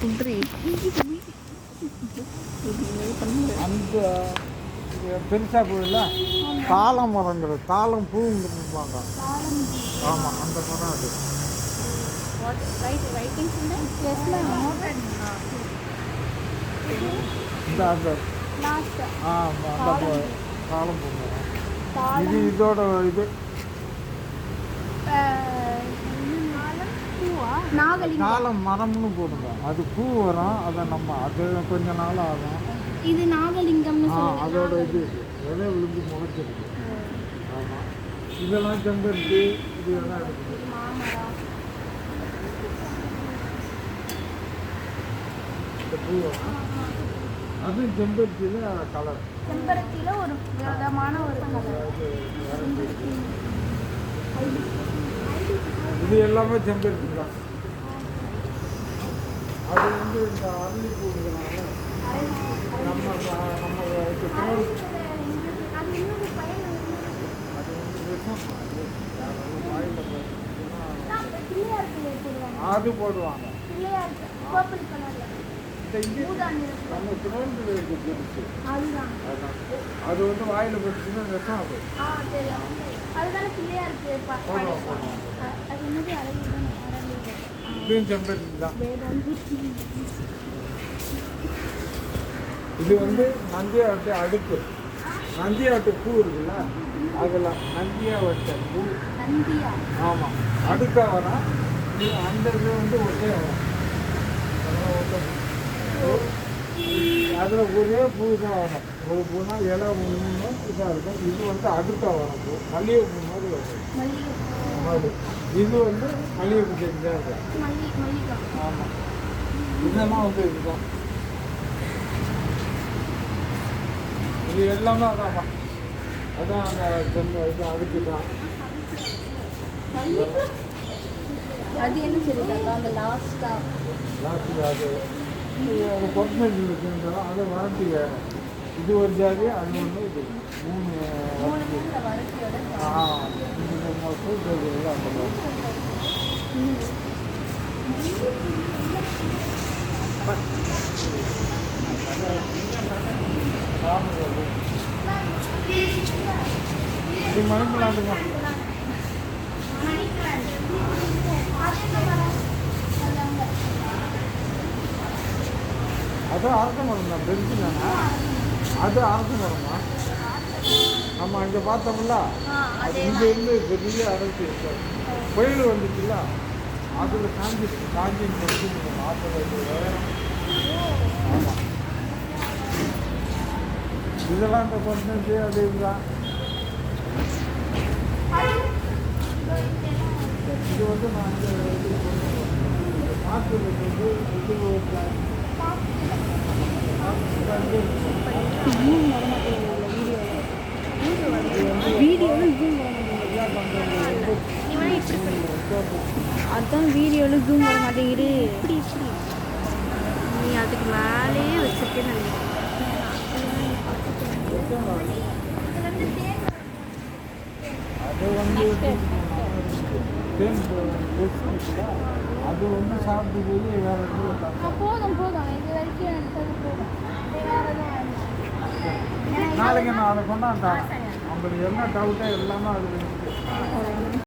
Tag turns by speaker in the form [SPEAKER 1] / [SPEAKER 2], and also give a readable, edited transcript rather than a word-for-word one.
[SPEAKER 1] குன்றி
[SPEAKER 2] அந்த பெருசாக போயில தாள மரங்கள் தாளம் பூங்குவாங்க. ஆமாம், அந்த மரம் அது. இந்த அந்த அந்த தாளம் பூ மரம் இது. இதோட இது தாளம் மரம்னு போடுங்க. அது பூ வரும், அதை நம்ம அது கொஞ்ச நாள் ஆகும்.
[SPEAKER 3] இது நாகலிங்கம்னு
[SPEAKER 2] அதோட இது விதை விழுந்து முளைச்சிருக்கு. ஆமாம், இதெல்லாம் செம்பருத்தி, இது எல்லாம் இருக்குது. இந்த பூ அதுவும் செம்பருத்தியில் கலர்.
[SPEAKER 3] செம்பருத்தியில ஒரு விதமான ஒரு கலர்.
[SPEAKER 2] இது எல்லாமே செம்பருத்தி தான். அது வந்து இந்த அரளி பூங்கிறனால நம்ம நம்ம அது வந்து விஷம். அது போடுவாங்க. நம்ம திருவண்ணூர் இருக்கு அதுதான். அது வந்து வாயில் போட்டுச்சுன்னா விஷம்.
[SPEAKER 3] அதுதானே பிள்ளையாருக்கு
[SPEAKER 2] இதுவும் செம்பருத்தி தான். இது வந்து நந்தியாவட்டு அடுப்பு. நந்தியாவட்டு பூ இருக்குல்ல, அதில் நந்தியாவட்ட பூ. ஆமாம், அடுக்காக வரும். அந்த இது வந்து ஒட்டையாக வரும். அதில் ஒரே பூ தான் வரும். ஒரு பூனா இலை மூணு இதாக இருக்கும். இது வந்து அடுக்காக வரும் பூ. மல்லிகை பூ மாதிரி வரும். அது இது வந்து மல்லிகை பூ செஞ்சால் இருக்கும். ஆமாம், இதெல்லாம் வந்து இதுதான். இது எல்லாமே அதான். அதான் அந்த இது அடுக்கு தான்.
[SPEAKER 3] அது என்ன சொல்லிட்டாங்க அந்த லாஸ்ட்டாக
[SPEAKER 2] அது பொறுமையில் இருக்குன்றோம். அதை வரட்டி வேணும். இது ஒரு ஜாதி, அது ஒன்று, இது மூணு. அந்த இது மணிப்பலாண்டுங்க. அது அரச மரம் தான். பெருசு தானே அது அரச மரம் தான். நம்ம அங்கே பார்த்தோம்ல, அது இங்கேருந்து பெரிய அரசு இருக்காது. புயல் வந்துச்சுல்ல, அதில் காஞ்சி படிச்சு 40 உயரம். ஆமாம், இதெல்லாம் இந்த கொஞ்சம் அது இதுதான். இது வந்து நான் இந்த மாற்று
[SPEAKER 1] அதான் வீடியோவில் ஜூம் வர மாட்டேங்குது. இப்படி நீ அதுக்கு மேலேயே வச்சிருக்கேன்னு நினைக்கிறேன்.
[SPEAKER 2] அது வந்து அது வந்து சாப்பிட்டு போய் வேறு
[SPEAKER 3] போதும் இது வரைக்கும் எடுத்தது போதும்.
[SPEAKER 2] நாளைக்கு நான் அதை கொண்டாண்டேன். உங்களுக்கு என்ன டவுட்டோ எல்லாமே அதில் இருக்குது.